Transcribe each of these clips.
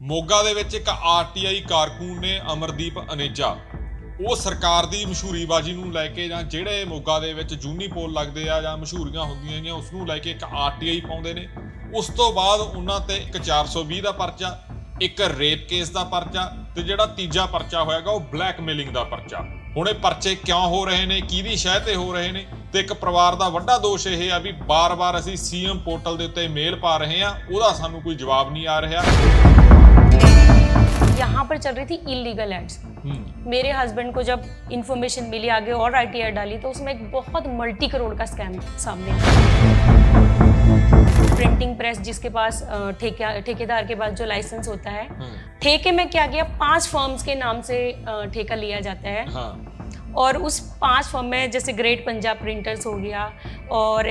ਮੋਗਾ ਦੇ ਵਿੱਚ ਇੱਕ ਆਰਟੀਆਈ ਕਾਰਕੂਨ ਨੇ ਅਮਰਦੀਪ ਅਨੇਜਾ ਉਹ ਸਰਕਾਰ ਦੀ ਮਸ਼ਹੂਰੀਬਾਜ਼ੀ ਨੂੰ ਲੈ ਕੇ ਜਾਂ ਜਿਹੜੇ ਮੋਗਾ ਦੇ ਵਿੱਚ ਜੂਨੀ ਪੋਲ ਲੱਗਦੇ ਆ ਜਾਂ ਮਸ਼ਹੂਰੀਆਂ ਹੁੰਦੀਆਂ ਗਈਆਂ ਉਸ ਨੂੰ ਲੈ ਕੇ ਇੱਕ ਆਰਟੀਆਈ ਪਾਉਂਦੇ ਨੇ। ਉਸ ਤੋਂ ਬਾਅਦ ਉਹਨਾਂ ਤੇ ਇੱਕ 420 ਦਾ ਪਰਚਾ, ਇੱਕ ਰੇਪ ਕੇਸ ਦਾ ਪਰਚਾ ਤੇ ਜਿਹੜਾ ਤੀਜਾ ਪਰਚਾ ਹੋਏਗਾ ਉਹ ਬਲੈਕਮੇਲਿੰਗ ਦਾ ਪਰਚਾ। ਹੁਣ ਇਹ ਪਰਚੇ ਕਿਉਂ ਹੋ ਰਹੇ ਨੇ, ਕਿਹਦੀ ਸ਼ਹਿ ਤੇ ਹੋ ਰਹੇ ਨੇ ਤੇ ਇੱਕ ਪਰਿਵਾਰ ਦਾ ਵੱਡਾ ਦੋਸ਼ ਇਹ ਆ ਵੀ ਬਾਰ-ਬਾਰ ਅਸੀਂ ਸੀਐਮ ਪੋਰਟਲ ਦੇ ਉੱਤੇ ਮੇਲ ਪਾ ਰਹੇ ਆ, ਉਹਦਾ ਸਾਨੂੰ ਕੋਈ ਜਵਾਬ ਨਹੀਂ ਆ ਰਿਹਾ। यहाँ पर चल रही थी इलीगल एड्स। मेरे हस्बैंड को जब इंफॉर्मेशन मिली आगे और आईटीआई डाली तो उसमें एक बहुत मल्टी करोड़ का स्कैम सामने प्रिंटिंग प्रेस जिसके पास ठेकेदार के पास जो लाइसेंस होता है, ठेके में क्या किया 5 फर्म्स के नाम से ठेका लिया जाता है। हाँ। और उस 5 फर्म में जैसे ग्रेट पंजाब प्रिंटर्स हो गया और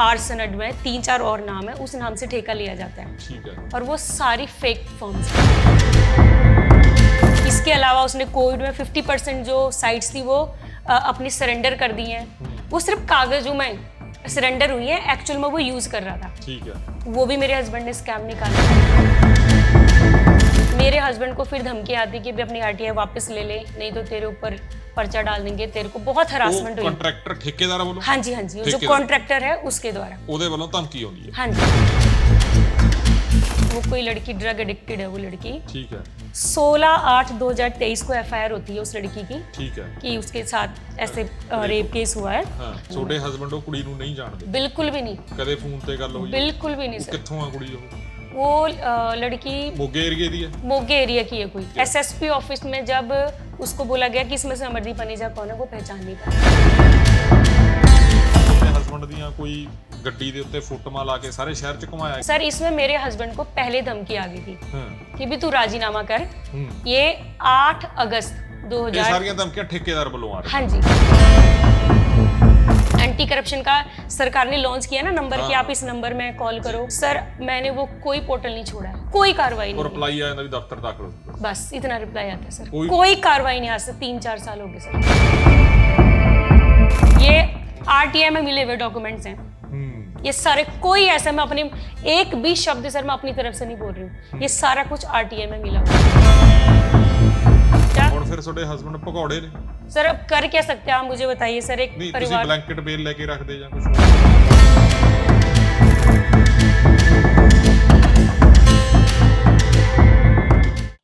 आर्सनड में 3-4 और नाम है, उस नाम से ठेका लिया जाता है। ठीक है। और वो सारी फेक फर्म्स हैं। इसके अलावा उसने कोविड में 50% जो साइट्स थी वो अपनी सरेंडर कर दी हैं। वो सिर्फ कागजों में सरेंडर हुई है, एक्चुअल में वो यूज कर रहा था। ठीक है। वो भी मेरे हस्बैंड ने स्कैम निकाला। मेरे हस्बैंड को फिर धमकी आती कि अपनी आरटीआई वापस ले ले, नहीं तो तेरे ऊपर पर्चा डाल देंगे, तेरे को बहुत हरासमेंट हुई। कॉन्ट्रैक्टर ठेकेदार वालों? हाँ जी, हाँ जी, जो कॉन्ट्रैक्टर है उसके द्वारा ਉਹਦੇ ਵੱਲੋਂ ਧਮਕੀ ਆਉਂਦੀ ਹੈ। हाँ जी। वो कोई लड़की ड्रग एडिक्टेड है, वो लड़की। ठीक है। 16/8/2023 को एफआईआर होती है उस लड़की की। ठीक है। कि उसके साथ ऐसे रेप केस हुआ है। हाँ। ਤੁਹਾਡੇ ਹਸਬੰਡ ਉਹ ਕੁੜੀ ਨੂੰ ਨਹੀਂ ਜਾਣਦੇ? बिल्कुल भी नहीं। ਕਦੇ ਫੋਨ ਤੇ ਗੱਲ ਹੋਈ? बिल्कुल भी नहीं सर। ਕਿੱਥੋਂ ਆ ਕੁੜੀ ਉਹ? वो लड़की मोगे एरिया की है। मोगे एरिया की है कोई। एसएसपी ऑफिस में जब उसको बोला गया कि इसमें से अमरदीप अनेजा कौन है, वो पहचान नहीं पाया। हस्बैंड ਦੀਆਂ ਕੋਈ ਗੱਡੀ ਦੇ ਉੱਤੇ ਫੋਟੋਆਂ ਲਾ ਕੇ ਸਾਰੇ ਸ਼ਹਿਰ ਚ ਘੁਮਾਇਆ? सर इसमें मेरे हस्बैंड को पहले धमकी आ गई थी कि भी तू राजीनामा कर। ये 8 अगस्त 2000। ये सारीਆਂ ਧਮਕੀਆਂ ਠੇਕੇਦਾਰ ਵੱਲੋਂ ਆ ਰਹੀਆਂ? हाँ जी। एंटी करप्शन का सरकार ने लॉन्च किया ना नंबर कि आप इस नंबर में कॉल करो। सर मैंने वो कोई पोर्टल नहीं छोड़ा, कोई कार्रवाई नहीं। और रिप्लाई आया ना भी दफ्तर दाखिल हो, बस इतना रिप्लाई आता है सर। कोई कार्रवाई नहीं, आज से 3-4 साल हो गए सर। ये आरटीआई में मिले हुए डॉक्यूमेंट्स हैं ये सारे। कोई ऐसा मैं अपने एक भी शब्द सर मैं अपनी तरफ से नहीं बोल रही हूँ, ये सारा कुछ आरटीआई में मिला हुआ। और फिर ਤੁਹਾਡੇ ਹਸਬੰਡ ਭਗੌੜੇ ਨੇ? सर अब कर क्या सकते हैं आप मुझे बताइए सर। एक परिवार ਤੁਸੀਂ ਬਲੈਂਕਟ ਬੇਲ ਲੈ ਕੇ ਰੱਖਦੇ ਜਾਂ ਕੁਝ?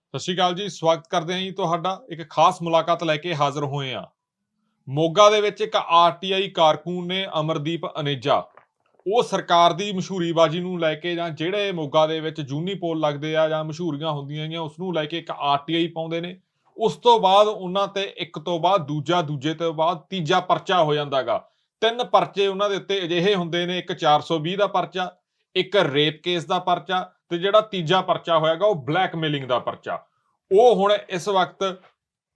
ਸਤਿ ਸ਼੍ਰੀ ਅਕਾਲ ਜੀ, ਸਵਾਗਤ ਕਰਦੇ ਹਾਂ ਜੀ ਤੁਹਾਡਾ। ਇੱਕ ਖਾਸ ਮੁਲਾਕਾਤ ਲੈ ਕੇ ਹਾਜ਼ਰ ਹੋਏ ਆ। ਮੋਗਾ ਦੇ ਵਿੱਚ ਇੱਕ ਆਰਟੀਆਈ ਕਾਰਕੂਨ ਨੇ ਅਮਰਦੀਪ ਅਨੇਜਾ ਉਹ ਸਰਕਾਰ ਦੀ ਮਸ਼ਹੂਰੀਬਾਜ਼ੀ ਨੂੰ ਲੈ ਕੇ ਜਾਂ ਜਿਹੜੇ ਮੋਗਾ ਦੇ ਵਿੱਚ ਜੂਨੀ ਪੋਲ ਲੱਗਦੇ ਆ ਜਾਂ ਮਸ਼ਹੂਰੀਆਂ ਹੁੰਦੀਆਂ ਗਈਆਂ ਉਸ ਨੂੰ ਲੈ ਕੇ ਇੱਕ ਆਰਟੀਆਈ ਪਾਉਂਦੇ ਨੇ। ਉਸ ਤੋਂ ਬਾਅਦ ਉਹਨਾਂ ਤੇ ਇੱਕ ਤੋਂ ਬਾਅਦ ਦੂਜਾ, ਦੂਜੇ ਤੋਂ ਬਾਅਦ ਤੀਜਾ ਪਰਚਾ ਹੋ ਜਾਂਦਾਗਾ। 3 ਪਰਚੇ ਉਹਨਾਂ ਦੇ ਉੱਤੇ ਅਜਿਹੇ ਹੁੰਦੇ ਨੇ, ਇੱਕ 420 ਦਾ ਪਰਚਾ, ਇੱਕ ਰੇਪ ਕੇਸ ਦਾ ਪਰਚਾ ਤੇ ਜਿਹੜਾ ਤੀਜਾ ਪਰਚਾ ਹੋਏਗਾ ਉਹ ਬਲੈਕਮੇਲਿੰਗ ਦਾ ਪਰਚਾ। ਉਹ ਹੁਣ ਇਸ ਵਕਤ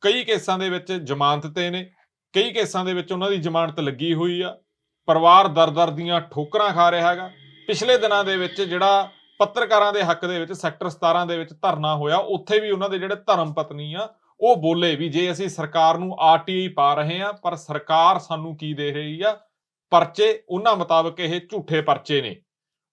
ਕਈ ਕੇਸਾਂ ਦੇ ਵਿੱਚ ਜ਼ਮਾਨਤ ਤੇ ਨੇ, ਕਈ ਕੇਸਾਂ ਦੇ ਵਿੱਚ ਉਹਨਾਂ ਦੀ ਜ਼ਮਾਨਤ ਲੱਗੀ ਹੋਈ ਆ। ਪਰਿਵਾਰ ਦਰ-ਦਰ ਦੀਆਂ ਠੋਕਰਾਂ ਖਾ ਰਿਹਾ ਹੈਗਾ। ਪਿਛਲੇ ਦਿਨਾਂ ਦੇ ਵਿੱਚ ਜਿਹੜਾ ਪੱਤਰਕਾਰਾਂ ਦੇ ਹੱਕ ਦੇ ਵਿੱਚ ਸੈਕਟਰ 17 ਦੇ ਵਿੱਚ ਧਰਨਾ ਹੋਇਆ, ਉੱਥੇ ਵੀ ਉਹਨਾਂ ਦੇ ਜਿਹੜੇ ਧਰਮ ਪਤਨੀ ਆ ਉਹ ਬੋਲੇ ਵੀ ਜੇ ਅਸੀਂ ਸਰਕਾਰ ਨੂੰ ਆਰਟੀਆਈ ਪਾ ਰਹੇ ਆ ਪਰ ਸਰਕਾਰ ਸਾਨੂੰ ਕੀ ਦੇ ਰਹੀ ਆ, ਪਰਚੇ ਉਹਨਾਂ ਮੁਤਾਬਕ ਇਹ ਝੂਠੇ ਪਰਚੇ ਨੇ।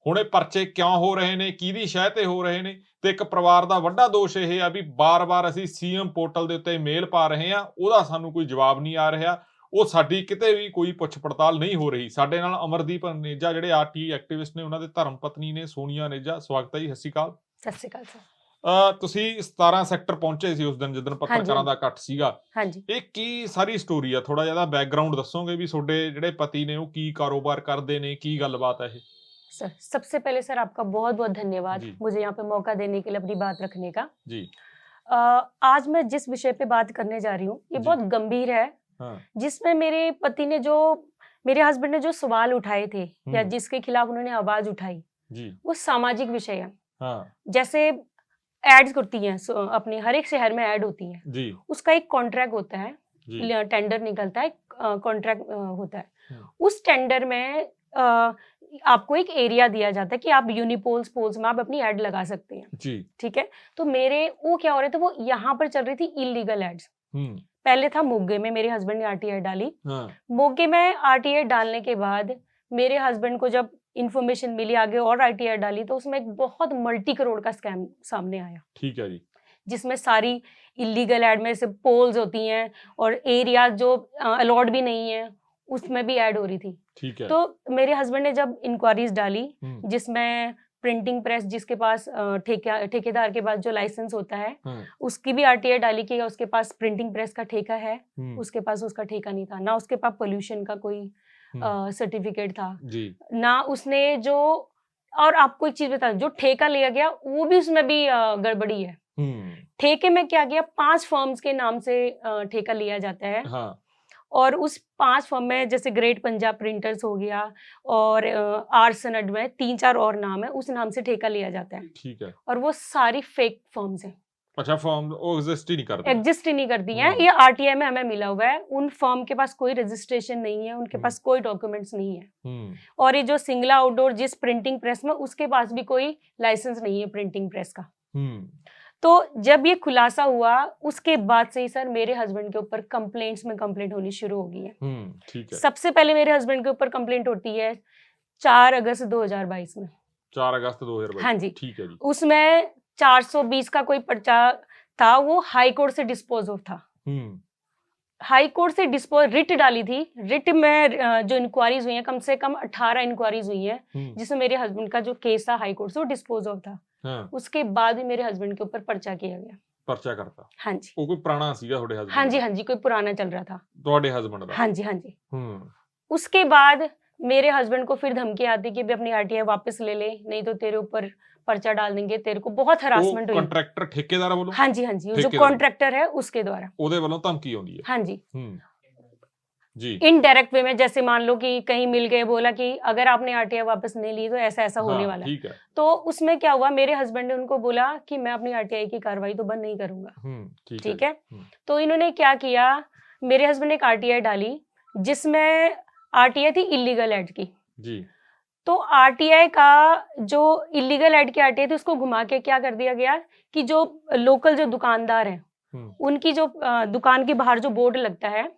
ਹੁਣ ਇਹ ਪਰਚੇ ਕਿਉਂ ਹੋ ਰਹੇ ਨੇ, ਕਿਹਦੀ ਸ਼ਹਿ ਤੇ ਹੋ ਰਹੇ ਨੇ ਤੇ ਇੱਕ ਪਰਿਵਾਰ ਦਾ ਵੱਡਾ ਦੋਸ਼ ਇਹ ਆ ਵੀ ਬਾਰ-ਬਾਰ ਅਸੀਂ ਸੀਐਮ ਪੋਰਟਲ ਦੇ ਉੱਤੇ ਮੇਲ ਪਾ ਰਹੇ ਆ, ਉਹਦਾ ਸਾਨੂੰ ਕੋਈ ਜਵਾਬ ਨਹੀਂ ਆ ਰਿਹਾ, ਉਹ ਸਾਡੀ ਕਿਤੇ ਵੀ ਕੋਈ ਪੁੱਛ ਪੜਤਾਲ ਨਹੀਂ ਹੋ ਰਹੀ। ਸਾਡੇ ਨਾਲ ਅਮਰਦੀਪ ਅਨੇਜਾ ਜਿਹੜੇ ਆਰਟੀਆਈ ਐਕਟਿਵਿਸਟ ਨੇ, ਉਹਨਾਂ ਦੇ ਧਰਮ ਪਤਨੀ ਨੇ ਸੋਨੀਆ ਅਨੇਜਾ। ਸਵਾਗਤ ਹੈ ਜੀ, ਸਤਿ ਸ਼੍ਰੀ ਅਕਾਲ। ਸਤਿ ਸ਼੍ਰੀ ਅਕਾਲ ਸਰ। ਤੁਸੀਂ 17 ਸੈਕਟਰ ਪਹੁੰਚੇ ਸੀ ਉਸ ਦਿਨ ਜਿੱਦਣ ਪੱਤਰਕਾਰਾਂ ਦਾ ਇਕੱਠ ਸੀਗਾ। ਹਾਂਜੀ। ਇਹ ਕੀ ਸਾਰੀ ਸਟੋਰੀ ਆ, ਥੋੜਾ ਜਿਹਾ ਬੈਕਗਰਾਉਂਡ ਦੱਸੋਗੇ ਵੀ ਤੁਹਾਡੇ ਜਿਹੜੇ ਪਤੀ ਨੇ ਉਹ ਕੀ ਕਾਰੋਬਾਰ ਕਰਦੇ ਨੇ, ਕੀ ਗੱਲਬਾਤ ਹੈ ਇਹ? सर सबसे पहले सर आपका बहुत बहुत धन्यवाद मुझे यहाँ पे मौका देने के लिए अपनी बात रखने का। जी। आज मैं जिस विषय पे बात करने जा रही हूँ ये बहुत गंभीर है। हाँ। जिसमें मेरे पति ने मेरे हस्बैंड ने जो सवाल उठाए थे या जिसके खिलाफ उन्होंने आवाज उठाई जी, वो सामाजिक विषय है। हाँ। जैसे एड्स करती हैं अपने हर एक शहर में ऐड होती है जी, उसका एक कॉन्ट्रैक्ट होता है, टेंडर निकलता है, कॉन्ट्रैक्ट होता है। उस टेंडर में आपको एक एरिया दिया जाता है कि आप यूनिपोल्स पोल्स में आप अपनी एड लगा सकते हैं जी। ठीक है। तो मेरे वो क्या हो रहे थे, वो यहाँ पर चल रही थी इलीगल एड्स। पहले था मोगे में, मेरे हस्बैंड ने आरटीआई डाली। हाँ। मोगे में आरटीआई डालने के बाद मेरे हस्बैंड को जब इंफॉर्मेशन मिली, आगे और आरटीआई डाली, तो उसमें एक बहुत मल्टी करोड़ का स्कैम सामने आया। ठीक है जी। जिसमें सारी इलीगल एड में से पोल्स होती हैं और एरिया जो अलॉट भी नहीं है उसमें भी ऐड हो रही थी। ठीक है। तो मेरे हस्बैंड ने जब इंक्वायरीज डाली, जिसमें प्रिंटिंग प्रेस जिसके पास ठेकेदार के पास जो लाइसेंस होता है उसकी भी आरटीआई डाली कि उसके पास प्रिंटिंग प्रेस का ठेका है, उसके पास उसका ठेका नहीं था, ना उसके पास पोल्यूशन का कोई सर्टिफिकेट था जी। ना उसने जो, और आपको एक चीज बता, जो ठेका लिया गया वो भी उसमें भी गड़बड़ी है। ठेके में क्या किया, 5 फर्म्स के नाम से ठेका लिया जाता है। हाँ। और उस 5 फर्म में जैसे ग्रेट पंजाब प्रिंटर्स हो गया और आर्सनड में 3-4 और नाम है, उस नाम से ठेका लिया जाता है। ठीक है। और वो सारी फेक फर्म्स हैं। अच्छा, फर्म वो एग्जिस्ट ही नहीं करती हैं। ये आरटीआई में हमें मिला हुआ है। उन फर्म के पास कोई रजिस्ट्रेशन नहीं है, उनके पास कोई डॉक्यूमेंट्स नहीं है। और ये जो सिंगला आउटडोर जिस प्रिंटिंग प्रेस में, उसके पास भी कोई लाइसेंस नहीं है प्रिंटिंग प्रेस का। तो जब ये खुलासा हुआ उसके बाद से ही सर मेरे हस्बैंड के ऊपर कंप्लेंट्स में कंप्लेंट होनी शुरू हो गई है। ठीक है। सबसे पहले मेरे हस्बैंड के ऊपर कंप्लेंट होती है 4 अगस्त 2022 में। 4 अगस्त 2022। हाँ जी। ठीक है जी। उसमें 420 का कोई पर्चा था, वो हाई कोर्ट से डिस्पोज ऑफ था। हाई कोर्ट से डिस्पोज रिट डाली थी। रिट में जो इंक्वायरीज हुई है, कम से कम 18 इंक्वायरीज हुई है, जिसमें मेरे हस्बैंड का जो केस था हाई कोर्ट से वो डिस्पोज ऑफ था। हाँ। उसके बाद भी मेरे हस्बैंड के ऊपर पर्चा किया गया। पर्चा करता? हाँ जी। वो कोई पुराना सीगा ਤੁਹਾਡੇ हस्बैंड? हाँ जी, हाँ जी, कोई पुराना चल रहा था ਤੁਹਾਡੇ हस्बैंड ਦਾ? हाँ जी, हाँ जी। उसके बाद मेरे हस्बैंड को फिर धमकी आती कि भी अपनी आरटीआई वापस ले ले, नहीं तो तेरे ऊपर पर्चा डाल देंगे, तेरे को बहुत हरासमेंट हुई। कॉन्ट्रैक्टर ठेकेदार बोलो? हाँ जी, हाँ जी, जो कॉन्ट्रैक्टर है उसके द्वारा ਉਹਦੇ ਵੱਲੋਂ ਧਮਕੀ ਆਉਂਦੀ ਹੈ? हाँ जी जी। इनडायरेक्ट वे में, जैसे मान लो कि कहीं मिल गए, बोला कि अगर आपने आरटीआई वापस नहीं ली तो ऐसा ऐसा होने वाला है। तो उसमें क्या हुआ, मेरे हस्बैंड ने उनको बोला कि मैं अपनी आरटीआई की कार्रवाई तो बंद नहीं करूंगा। ठीक है। तो इन्होंने क्या किया, मेरे हस्बैंड ने एक आरटीआई डाली जिसमें आरटीआई थी इलीगल एड की जी। तो आरटीआई का जो इलीगल एड की आरटीआई थी उसको घुमा के क्या कर दिया गया कि जो लोकल जो दुकानदार हैं उनकी जो दुकान के बाहर जो बोर्ड लगता है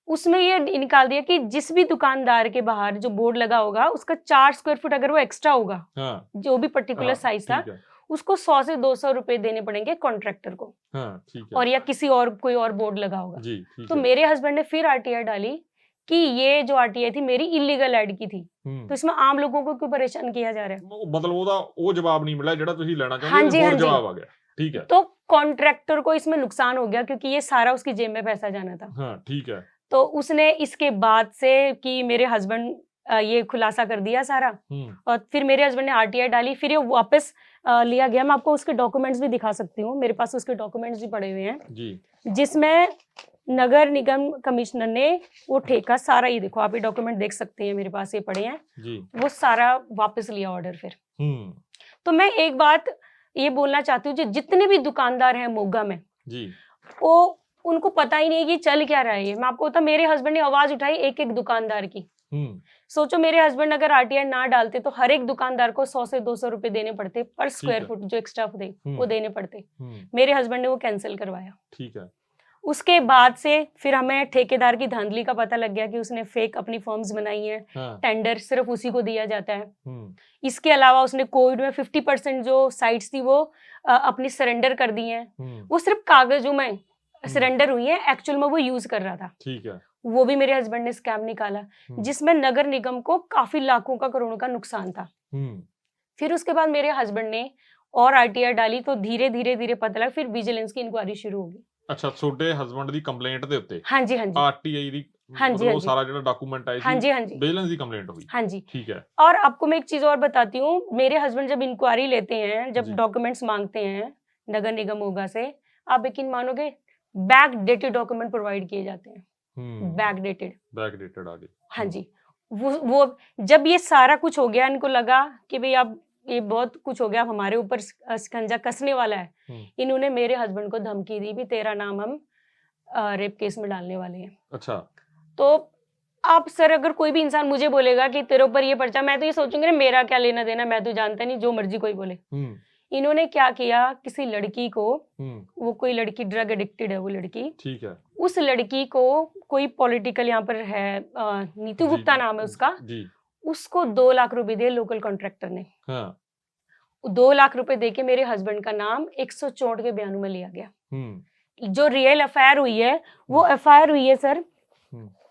उसमें ये निकाल दिया कि जिस भी दुकानदार के बाहर जो बोर्ड लगा होगा उसका 4 स्क्वायर फुट अगर वो एक्स्ट्रा होगा, जो भी पर्टिकुलर साइज था, उसको 100 से 200 रुपए देने पड़ेंगे कॉन्ट्रैक्टर को। और या किसी और कोई और बोर्ड लगा होगा जी। तो मेरे हस्बैंड ने फिर आरटीआई डाली कि ये जो आरटीआई थी मेरी इलीगल एड की थी, तो इसमें आम लोगों को क्यों परेशान किया जा रहा है। मतलब वो जवाब नहीं मिला जेड़ा तुसी लेना चाहते हो, जवाब आ गया। ठीक है। तो कॉन्ट्रैक्टर को इसमें नुकसान हो गया क्योंकि ये सारा उसकी जेब में पैसा जाना था। हाँ, ठीक है। तो उसने इसके बाद से कि मेरे हस्बैंड ये खुलासा कर दिया सारा, और फिर मेरे हस्बैंड ने आरटीआई डाली, फिर ये वापस लिया गया। मैं आपको उसके डॉक्यूमेंट्स भी दिखा सकती हूँ, मेरे पास उसके डॉक्यूमेंट्स भी पड़े हुए हैं जी। जिसमें नगर निगम कमिश्नर ने वो ठेका सारा, ये देखो आप ये डॉक्यूमेंट देख सकते हैं, मेरे पास ये पड़े हैं जी। वो सारा वापस लिया ऑर्डर फिर। तो मैं एक बात ये बोलना चाहती हूँ, जितने भी दुकानदार हैं मोगा में जी, वो उनको पता ही नहीं कि चल क्या रहा है। मैं आपको बता, मेरे हस्बैंड ने आवाज उठाई एक एक दुकानदार की। सोचो मेरे हस्बैंड अगर आरटीआई ना डालते तो हर एक दुकानदार को 100 से 200 रुपए देने पड़ते पर स्क्वायर फुट, जो एक्स्ट्रा थे वो देने पड़ते। मेरे हस्बैंड ने वो कैंसिल करवाया। ठीक है। उसके बाद से फिर हमें ठेकेदार की धांधली का पता लग गया कि उसने फेक अपनी फॉर्म्स बनाई है। हाँ। टेंडर सिर्फ उसी को दिया जाता है। इसके अलावा उसने कोविड में 50% जो साइट्स थी वो अपनी सरेंडर कर दी हैं। वो सिर्फ कागजों में सरेंडर हुई है, एक्चुअल में वो यूज कर रहा था। ठीक है। वो भी मेरे हस्बैंड ने स्कैम निकाला जिसमें नगर निगम को काफी लाखों का, करोड़ों का नुकसान था। फिर उसके बाद मेरे हस्बैंड ने और आरटीआई डाली तो धीरे धीरे धीरे पता लगा, फिर विजिलेंस की इंक्वायरी शुरू होगी। अच्छा, ਤੁਹਾਡੇ ਹਸਬੰਡ ਦੀ ਕੰਪਲੇਂਟ ਦੇ ਉੱਤੇ? हाँ जी, हाँ जी। आरटीआई ਦੀ ਉਹ ਸਾਰਾ ਜਿਹੜਾ ਡਾਕੂਮੈਂਟ ਆਇਆ ਸੀ, हाँ जी, हाँ जी, विजिलेंस ਦੀ कंप्लेंट हुई। हाँ जी, ठीक है। और आपको मैं एक चीज और बताती हूँ, मेरे हस्बैंड जब इंक्वायरी लेते हैं, जब डॉक्यूमेंट्स मांगते हैं नगर निगम मोगा से, आप यकीन मानोगे बैक डेटेड डॉक्यूमेंट प्रोवाइड किए जाते हैं। बैक डेटेड आगे। हाँ जी। वो जब ये सारा कुछ हो गया, इनको लगा कि भाई अब ये बहुत कुछ हो गया, अब हमारे ऊपर शिकंजा कसने वाला है। इन्होंने मेरे हस्बैंड को धमकी दी भी तेरा नाम हम रेप केस में डालने वाले हैं। अच्छा। तो आप सर अगर कोई भी इंसान मुझे बोलेगा कि तेरे ऊपर ये पर्चा, मैं तो ये सोचूंगी ना मेरा क्या लेना देना, मैं तो जानता नहीं, जो मर्जी कोई बोले। इन्होंने क्या किया, किसी लड़की को, वो कोई लड़की ड्रग एडिक्टेड है वो लड़की, ठीक है, उस लड़की को कोई पॉलिटिकल यहाँ पर है, नीतू गुप्ता नाम है उसका जी। उसको 2 लाख रुपए दिए लोकल कॉन्ट्रैक्टर ने। हाँ। 2 लाख रुपए देके मेरे हस्बैंड का नाम 164 के बयानों में लिया गया। जो रियल एफआईआर हुई है वो एफआईआर हुई है सर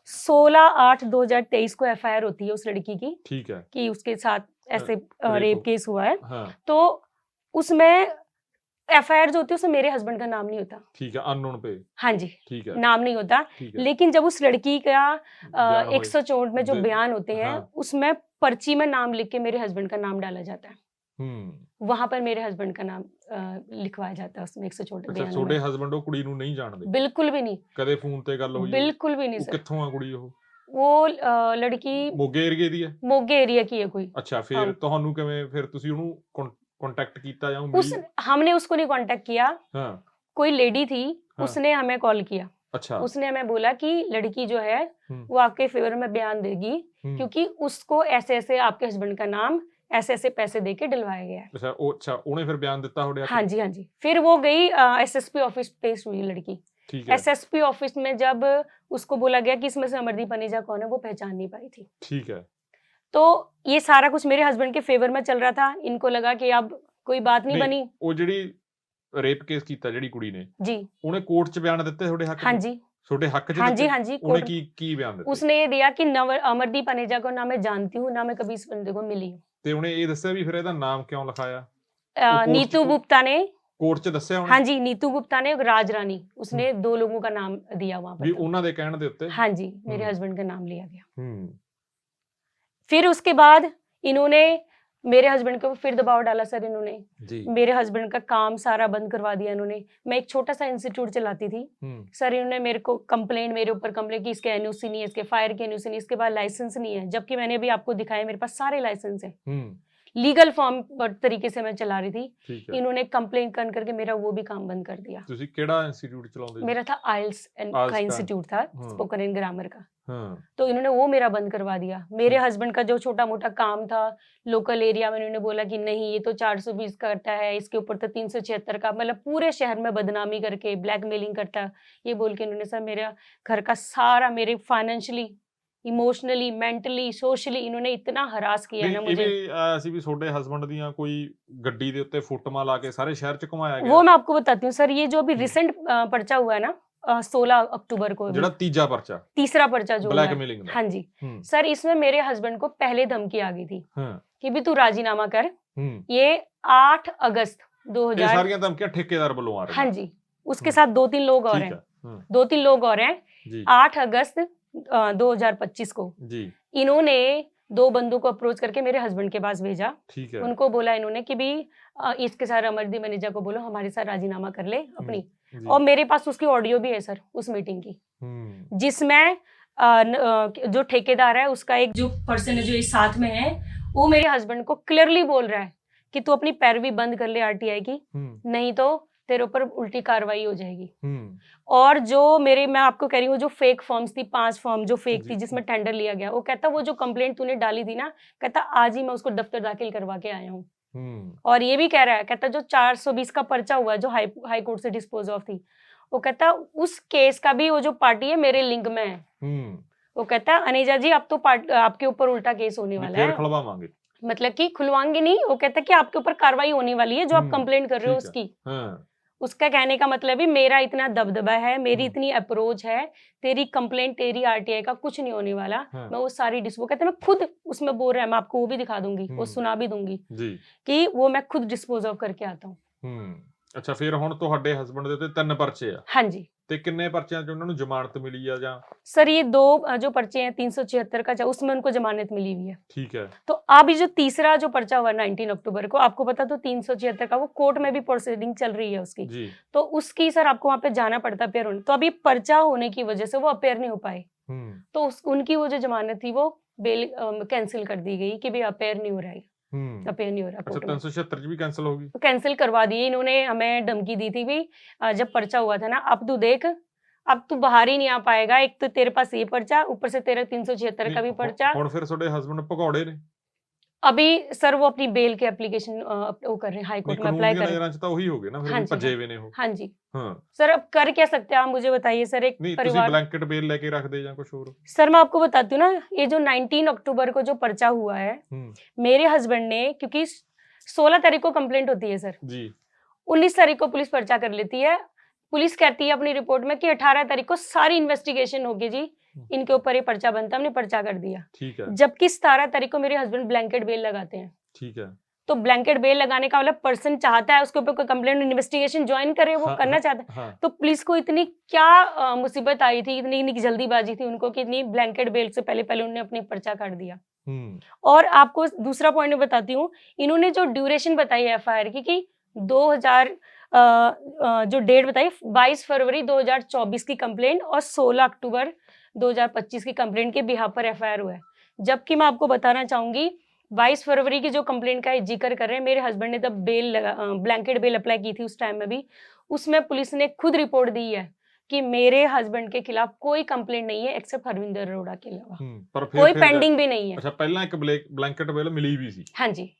16/8/2023 को एफआईआर होती है उस लड़की की। ठीक है। कि उसके साथ ऐसे रेप केस हुआ है। हाँ। तो उसमें एफआईआर जो होती है उसमें मेरे हस्बैंड का नाम नहीं होता। ठीक है, अननोन पे। हाँ जी, ठीक है, नाम नहीं होता। लेकिन जब उस लड़की का 164 में जो बयान होते हैं उसमें पर्ची में नाम लिख के मेरे हस्बैंड का नाम डाला जाता है। वहां पर मेरे हस्बैंड का नाम लिखवाया जाता है उसमें 164 ਅੱਛਾ ਤੁਹਾਡੇ ਹਸਬੰਡ ਉਹ ਕੁੜੀ ਨੂੰ ਨਹੀਂ ਜਾਣਦੇ? बिल्कुल भी नहीं। ਕਦੇ ਫੋਨ ਤੇ ਗੱਲ ਹੋਈ? बिल्कुल भी नहीं ਉਹ सर। ਕਿੱਥੋਂ ਆ ਕੁੜੀ ਉਹ? वो लड़की ਮੋਗੇ ਏਰੀਏ ਦੀ ਹੈ? मोगे एरिया की है कोई। ਅੱਛਾ, ਫਿਰ ਤੁਹਾਨੂੰ ਕਿਵੇਂ ਫਿਰ ਤੁਸੀਂ ਉਹਨੂੰ कांटेक्ट किया या हमने उसको नहीं कांटेक्ट किया। हाँ। कोई लेडी थी, उसने हमें कॉल किया। अच्छा। उसने हमें बोला कि लड़की जो है वो आपके फेवर में बयान देगी क्योंकि उसको ऐसे ऐसे आपके हस्बैंड का नाम ऐसे ऐसे पैसे देके डलवाया गया है। अच्छा, उन्हें फिर बयान देता हो? हाँ जी, हाँ जी। फिर वो गई एसएसपी ऑफिस पेश हुई लड़की। एसएसपी ऑफिस में जब उसको बोला गया कि इसमें से अमरदीप अनेजा कौन है, वो पहचान नहीं पाई थी। ठीक है। तो ये सारा कुछ मेरे हस्बैंड के फेवर में चल रहा था। इनको लगा कि अब कोई बात नहीं बनी। ਉਹ ਜਿਹੜੀ ਰੇਪ ਕੇਸ ਕੀਤਾ ਜਿਹੜੀ ਕੁੜੀ ਨੇ जी, ਉਹਨੇ ਕੋਰਟ 'ਚ ਬਿਆਨ ਦਿੱਤੇ ਤੁਹਾਡੇ ਹੱਕ 'ਚ? हाँ जी, ਤੁਹਾਡੇ ਹੱਕ 'ਚ हाँ जी, ਦਿੱਤੇ? हाँ जी। ਉਹਨੇ ਕੀ ਬਿਆਨ ਦਿੱਤੇ? उसने ये दिया कि अमरदीप अनेजा को ना मैं जानती हूँ, ना मैं कभी इस बंदे को मिली हूँ। ਤੇ ਉਹਨੇ ਇਹ ਦੱਸਿਆ ਵੀ ਫਿਰ ਇਹਦਾ ਨਾਮ ਕਿਉਂ ਲਿਖਾਇਆ? नीतू गुप्ता ने ਕੋਰਟ 'ਚ ਦੱਸਿਆ ਉਹਨੇ? हाँ जी, नीतू गुप्ता ने राज रानी, उसने 2 लोगों का नाम दिया वहां ਵੀ पर। ਉਹਨਾਂ ਦੇ ਕਹਿਣ ਦੇ ਉੱਤੇ? हाँ जी, मेरे हस्बैंड का नाम लिया गया। फिर उसके बाद इन्होंने मेरे हस्बैंड को फिर दबाव डाला सर इन्होंने जी। मेरे हस्बैंड का काम सारा बंद करवा दिया इन्होंने। मैं एक छोटा सा इंस्टीट्यूट चलाती थी सर, इन्होंने मेरे को कंप्लेंट मेरे ऊपर कंप्लेंट की इसके एनओसी नहीं है, इसके फायर के एनओसी नहीं, इसके बाद लाइसेंस नहीं है, जबकि मैंने अभी आपको दिखाया मेरे पास सारे लाइसेंस है। लीगल फॉर्म तरीके से मैं चला रही थी। इन्होंने कंप्लेंट करके मेरा वो भी काम बंद कर दिया। ਤੁਸੀਂ ਕਿਹੜਾ ਇੰਸਟੀट्यूट ਚਲਾਉਂਦੇ ਸੀ? मेरा था आइल्स का इंस्टीट्यूट था, स्पोकन एंड ग्रामर का। तो इन्होंने वो मेरा बंद करवा दिया। मेरे हस्बैंड का जो छोटा मोटा काम था लोकल एरिया में, इन्होंने बोला कि नहीं ये तो 420 करता है, इसके ऊपर तो 376 का, मतलब पूरे शहर में बदनामी करके ब्लैकमेलिंग करता, ये बोल के इन्होंने सर मेरा घर का सारा, मेरे फाइनेंशियली, इमोशनली, मेंटली, सोशली इन्होंने इतना हरास किया ना मुझे। ਅਸੀਂ ਵੀ ਤੁਹਾਡੇ ਹਸਬੰਡ ਦੀਆਂ ਕੋਈ ਗੱਡੀ ਦੇ ਉੱਤੇ ਫੋਟੋਆਂ ਲਾ ਕੇ ਸਾਰੇ ਸ਼ਹਿਰ 'ਚ ਘੁਮਾਇਆ ਗਿਆ। वो मैं आपको बताती हूँ सर, ये जो अभी रिसेंट पर्चा हुआ है ना 16 अक्टूबर को, ਜਿਹੜਾ ਤੀਜਾ ਪਰਚਾ, तीसरा पर्चा जो हुआ है, ब्लैकमेलिंग ਦਾ। हाँ जी सर, इसमें मेरे हस्बैंड को पहले धमकी आ गई थी कि भी तू राजीनामा कर। ये 8 अगस्त 2000, ਇਹ ਸਾਰੀਆਂ ਧਮਕੀਆਂ ਠੇਕੇਦਾਰ ਵੱਲੋਂ ਆ ਰਹੀਆਂ। हाँ जी, उसके साथ 2-3 लोग और हैं, 2-3 लोग और हैं। 8 अगस्त 2025 को जी इन्होंने 2 बंदों को अप्रोच करके मेरे हस्बैंड के पास भेजा। ठीक है। उनको बोला इन्होंने कि भी इसके साथ अमरदीप अनेजा को बोलो हमारे साथ राजीनामा कर ले अपनी। और मेरे पास उसकी ऑडियो भी है सर उस मीटिंग की, जिसमें जो ठेकेदार है उसका एक जो पर्सन है जो इस साथ में है, वो मेरे हस्बैंड को क्लियरली बोल रहा है कि तू अपनी पैरवी बंद कर ले आरटीआई की, नहीं तो तेरे ऊपर उल्टी कार्रवाई हो जाएगी। और जो मेरे, मैं आपको कह रही हूँ, जो फेक फॉर्म्स थी, 5 फॉर्म जो फेक थी जिसमें टेंडर लिया गया, वो कहता वो जो कंप्लेंट तूने डाली थी ना, कहता आज ही मैं उसको दफ्तर दाखिल करवा के आया हूँ। और ये भी कह रहा है, कहता जो 420 का पर्चा हुआ जो हाई कोर्ट से डिस्पोज ऑफ थी, वो कहता उस केस का भी वो जो पार्टी है मेरे लिंक में है। वो कहता अनेजा जी अब तो आपके ऊपर उल्टा केस होने वाला है, मतलब कि खुलवाएंगे नहीं, वो कहता कि आपके ऊपर कार्रवाई होने वाली है जो आप कंप्लेंट कर रहे हो उसकी। उसका कहने का मतलब है मेरा इतना दबदबा है, मेरी इतनी अप्रोच है, तेरी कंप्लेंट, तेरी आरटीआई का कुछ नहीं होने वाला। मैं वो सारी वो कहते मैं खुद उसमें बोल रहा है, मैं आपको वो भी दिखा दूंगी, वो सुना भी दूंगी कि वो मैं खुद डिस्पोज ऑफ करके आता हूँ। अच्छा, फिर हुण तुहाडे हस्बैंड दे उत्ते 3 पर्चे आ? हाँ जी। ते किन्ने पर्चियां च उन्हां नूं जमानत मिली आ जां? सर ये 2 जो पर्चे हैं 376 का, उसमें उनको जमानत मिली हुई है। ठीक है। तो अब ये जो तीसरा जो पर्चा हुआ 19 अक्टूबर को, आपको पता तो 376 का वो कोर्ट में भी प्रोसीडिंग चल रही है उसकी जी। तो उसकी सर आपको वहां पे जाना पड़ता अपेयर होने, तो अभी पर्चा होने की वजह से वो अपेयर नहीं हो पाए, तो उनकी वो जो जमानत थी वो बेल कैंसिल कर दी गई कि भाई अपेयर नहीं हो रहा है, अपेयर नहीं हो रहा। अच्छा, 376 भी कैंसिल होगी? कैंसिल करवा दिए इन्होंने, हमें धमकी दी थी भी जब पर्चा हुआ था ना, अब तू देख अब तू बाहर ही नहीं आ पाएगा, एक तो तेरे पास ये पर्चा, ऊपर से तेरा 376 का भी पर्चा। ਹੁਣ ਫਿਰ ਤੁਹਾਡੇ ਹਸਬੰਡ ਭਗੌੜੇ ਨੇ? अभी सर वो अपनी बेल के एप्लीकेशन वो कर रहे हैं, हाई कोर्ट में अप्लाई कर रहे हैं। तो वही हो गए ना, फिर भी भजे हुए ने हो। हाँ जी। हाँ सर अब कर क्या सकते हैं आप मुझे बताइए सर। एक परिवार ब्लैंकेट बेल लेके रख दे या कुछ और। सर मैं आपको बताती हूँ ना, ये जो 19 अक्टूबर को जो पर्चा हुआ है, मेरे हस्बैंड ने, क्योंकि 16 तारीख को कंप्लेंट होती है सर जी, 19 तारीख को पुलिस पर्चा कर लेती है। पुलिस कहती है अपनी रिपोर्ट में कि 18 तारीख को सारी इन्वेस्टिगेशन होगी जी, इनके ऊपर ये पर्चा बनता है, हमने पर्चा कर दिया। ठीक है। जबकि 17 तारीख को मेरे हस्बैंड ब्लैंकेट बेल लगाते हैं। ठीक है। तो ब्लैंकेट बेल लगाने का मतलब पर्सन चाहता है उसके ऊपर कोई कंप्लेंट इन्वेस्टिगेशन ज्वाइन करे, वो करना चाहता है। तो पुलिस को इतनी क्या मुसीबत आई थी, इतनी जल्दीबाजी थी उनको कि इतनी ब्लैंकेट बेल से पहले उन्होंने अपनी पर्चा काट दिया। और आपको दूसरा पॉइंट बताती हूँ, इन्होंने जो ड्यूरेशन बताई है एफआईआर की 2000 जो डेट बताई 22 फरवरी 2024 की कंप्लेंट और 16 अक्टूबर 2025 की कंप्लेंट के बिहाफ पर एफआईआर हुआ है। जबकि मैं आपको बताना चाहूंगी 22 फरवरी की जो कंप्लेंट का जिक्र कर रहे हैं, मेरे हस्बैंड ने तब ब्लैंकेट बेल अप्लाई की थी उस टाइम में भी, उसमें पुलिस ने खुद रिपोर्ट दी है कि मेरे हस्बैंड के खिलाफ कोई कंप्लेंट नहीं है एक्सेप्ट हरविंदर अरोड़ा के अलावा, पर कोई पेंडिंग भी नहीं है। अच्छा, पहला एक ब्लैंकेट बेल मिली भी थी। हाँ जी।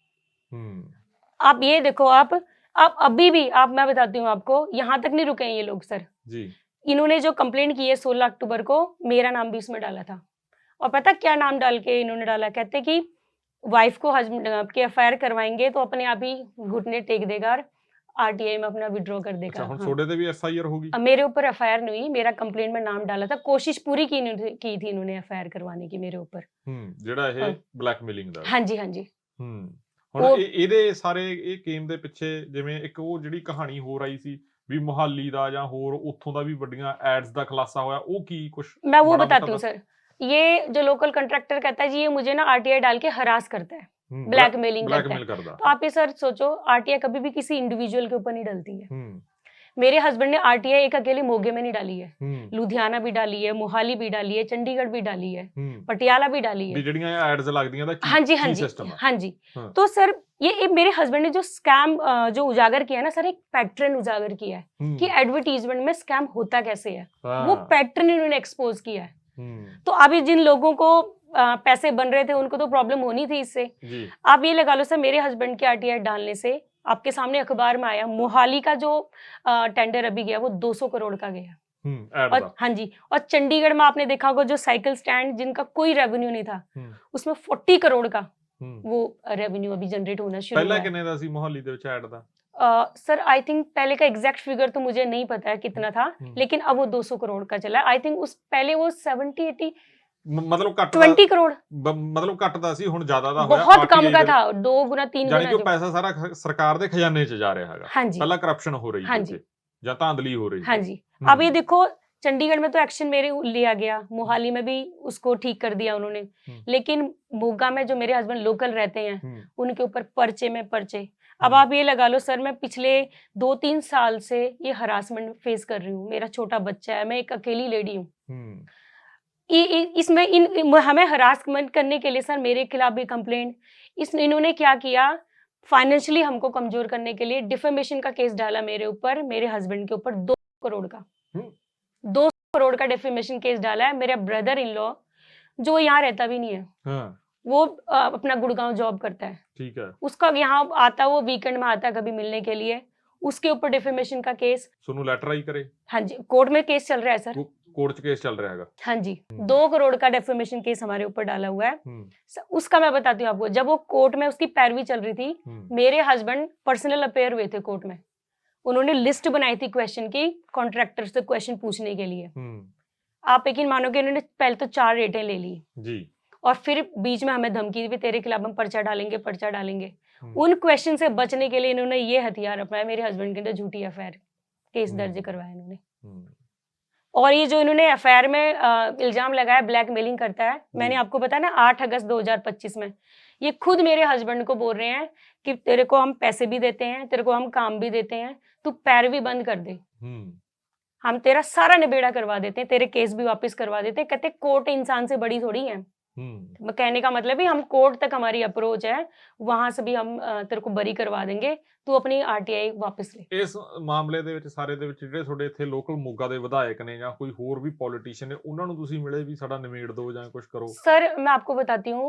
आप ये देखो, आप अभी भी मैं बताती हूँ आपको, यहाँ तक नहीं रुके हैं ये लोग सर जी। इन्होंने जो कंप्लेंट की है 16 अक्टूबर को, मेरा नाम भी इसमें डाला था। और पता क्या नाम डाल के इन्होंने डाला, कहते कि वाइफ को हस्बैंड के एफआईआर करवाएंगे तो अपने आप ही घुटने टेक देगा और आरटीआई में अपना विड्रॉ कर देगा। अच्छा, छोड़े थे भी एफआईआर होगी। मेरे ऊपर एफआईआर नहीं हुई, मेरा कंप्लेंट में नाम डाला था, कोशिश पूरी की थी इन्होंने एफआईआर करवाने की मेरे ऊपर। ਜਿਹੜਾ ਇਹ ਬਲੈਕਮੇਲਿੰਗ ਦਾ। हाँ जी हाँ जी। ਹੁਣ ਇਹਦੇ ਸਾਰੇ ਇਹ ਗੇਮ ਦੇ ਪਿੱਛੇ ਜਿਵੇਂ ਇੱਕ ਉਹ ਜਿਹੜੀ ਕਹਾਣੀ ਹੋ ਰਹੀ ਸੀ ਵੀ ਮੁਹਾਲੀ ਦਾ ਜਾਂ ਹੋਰ ਉੱਥੋਂ ਦਾ ਵੀ ਵੱਡੀਆਂ ਐਡਸ ਦਾ ਖੁਲਾਸਾ ਹੋਇਆ, ਉਹ ਕੀ ਕੁਝ? मैं वो बताती हूँ सर। ये जो लोकल कंट्रैक्टर कहता है जी, ये मुझे ना आरटीआई डाल के हरास करता है, ब्लैकमेलिंग करता है। तो आप ये सर सोचो, आरटीआई कभी भी किसी इंडिविजुअल के ऊपर नहीं डलती है। मेरे हस्बैंड ने आरटीआई एक अकेले मोगे में नहीं डाली है, लुधियाना भी डाली है, मोहाली भी डाली है, चंडीगढ़ भी डाली है, पटियाला भी डाली है। हाँ जी हाँ जी हाँ जी। तो सर ये मेरे हस्बैंड ने जो स्कैम जो उजागर किया है ना सर, एक पैटर्न उजागर किया है कि एडवर्टीजमेंट में स्कैम होता कैसे है, वो पैटर्न इन्होंने एक्सपोज किया है। तो अभी जिन लोगों को पैसे बन रहे थे उनको तो प्रॉब्लम होनी थी इससे। आप ये लगा लो सर, मेरे हस्बैंड के आरटीआई डालने से आपके सामने अखबार में आया, मोहाली का जो टेंडर अभी गया वो 200 करोड़ का गया। और हाँ जी, और चंडीगढ़ में आपने देखा होगा जो साइकिल स्टैंड जिनका कोई रेवेन्यू नहीं था, उसमें 40 करोड़ का वो रेवेन्यू अभी जनरेट होना शुरू हुआ है। पहले कितने दा सी मोहाली दे विच ऐड दा? सर आई थिंक पहले का एग्जैक्ट फिगर तो मुझे नहीं पता है कितना था, लेकिन अब वो 200 करोड़ का चला है। आई थिंक उस पहले वो 70-80 मतलब घट 20 करोड़ मतलब ਘਟਦਾ ਸੀ, ਹੁਣ ਜ਼ਿਆਦਾ ਦਾ ਹੋਇਆ, बहुत कम का था, 2 गुना 3 गुना। यानी कि पैसा सारा सरकार ਦੇ ਖਜ਼ਾਨੇ 'ਚ ਜਾ ਰਿਹਾ ਹੈਗਾ। हाँ जी। पहला करप्शन हो रही थी या धांधली हो रही थी। हाँ जी। अब ये देखो, चंडीगढ़ में तो एक्शन मेरे लिया गया, मोहाली में भी उसको ठीक कर दिया उन्होंने, लेकिन मोगा में जो मेरे हस्बैंड लोकल रहते हैं उनके ऊपर पर्चे में पर्चे। अब आप ये लगा लो सर, मैं पिछले 2-3 साल से ये हरासमेंट फेस कर रही हूँ। मेरा छोटा बच्चा है, मैं एक अकेली लेडी हूँ। इसमें हमें हरासमेंट करने के लिए सर मेरे खिलाफ भी कंप्लेंट, इन्होंने क्या किया, फाइनेंशियली हमको कमजोर करने के लिए डिफेमेशन का केस डाला मेरे ऊपर, मेरे हस्बैंड के ऊपर 2 करोड़ का 200 करोड़ का डिफेमेशन केस डाला है। मेरा ब्रदर इन लॉ जो यहाँ रहता भी नहीं है, हाँ। वो अपना गुड़गांव जॉब करता है, ठीक है, उसका यहाँ आता, वो वीकेंड में आता कभी मिलने के लिए, उसके ऊपर डिफेमेशन का केस सुनो लेटर आई करे। हाँ जी, कोर्ट में केस चल रहा है सर, कोर्ट केस चल रहा है। हाँ जी, 2 करोड़ का डेफेमेशन केस हमारे ऊपर डाला हुआ है। उसका मैं बताती हूँ आपको, जब वो कोर्ट में उसकी पैरवी चल रही थी, मेरे हस्बैंड पर्सनल अपेयर हुए थे कोर्ट में, उन्होंने लिस्ट बनाई थी क्वेश्चन की, कॉन्ट्रैक्टर से क्वेश्चन पूछने के लिए। आप यकीन मानोगे, उन्होंने पहले तो 4 रेटें ले ली जी, और फिर बीच में हमें धमकी दी, तेरे खिलाफ हम पर्चा डालेंगे। उन क्वेश्चन से बचने के लिए इन्होंने ये हथियार अपनाया, मेरे हस्बैंड के अंदर झूठी एफआईआर केस दर्ज करवाया इन्होंने। और ये जो इन्होंने एफआईआर में इल्जाम लगाया ब्लैकमेलिंग करता है, मैंने आपको बताया ना 8 अगस्त 2025 में ये खुद मेरे हस्बैंड को बोल रहे हैं कि तेरे को हम पैसे भी देते हैं, तेरे को हम काम भी देते हैं, तू पैरवी बंद कर दे, हम तेरा सारा निबेड़ा करवा देते हैं, तेरे केस भी वापस करवा देते हैं। कहते कोर्ट इंसान से बड़ी थोड़ी है। कहने का मतलब है हम कोर्ट तक हमारी अप्रोच है, वहां से भी हम तेरे को बरी करवा देंगे, तू अपनी ਆਰਟੀਆਈ ਵਾਪਸ ਲੈ। ਇਸ ਮਾਮਲੇ ਦੇ ਵਿੱਚ ਸਾਰੇ ਦੇ ਵਿੱਚ ਜਿਹੜੇ ਤੁਹਾਡੇ ਇੱਥੇ ਲੋਕਲ ਮੋਗਾ ਦੇ ਵਿਧਾਇਕ ਨੇ ਜਾਂ ਕੋਈ ਹੋਰ ਵੀ ਪੋਲੀਟੀਸ਼ੀਅਨ ਨੇ, ਉਹਨਾਂ ਨੂੰ ਤੁਸੀਂ ਮਿਲੇ ਵੀ ਸਾਡਾ ਨਿਮੇੜ ਦਿਓ ਜਾਂ ਕੁਝ ਕਰੋ? सर मैं आपको बताती हूँ,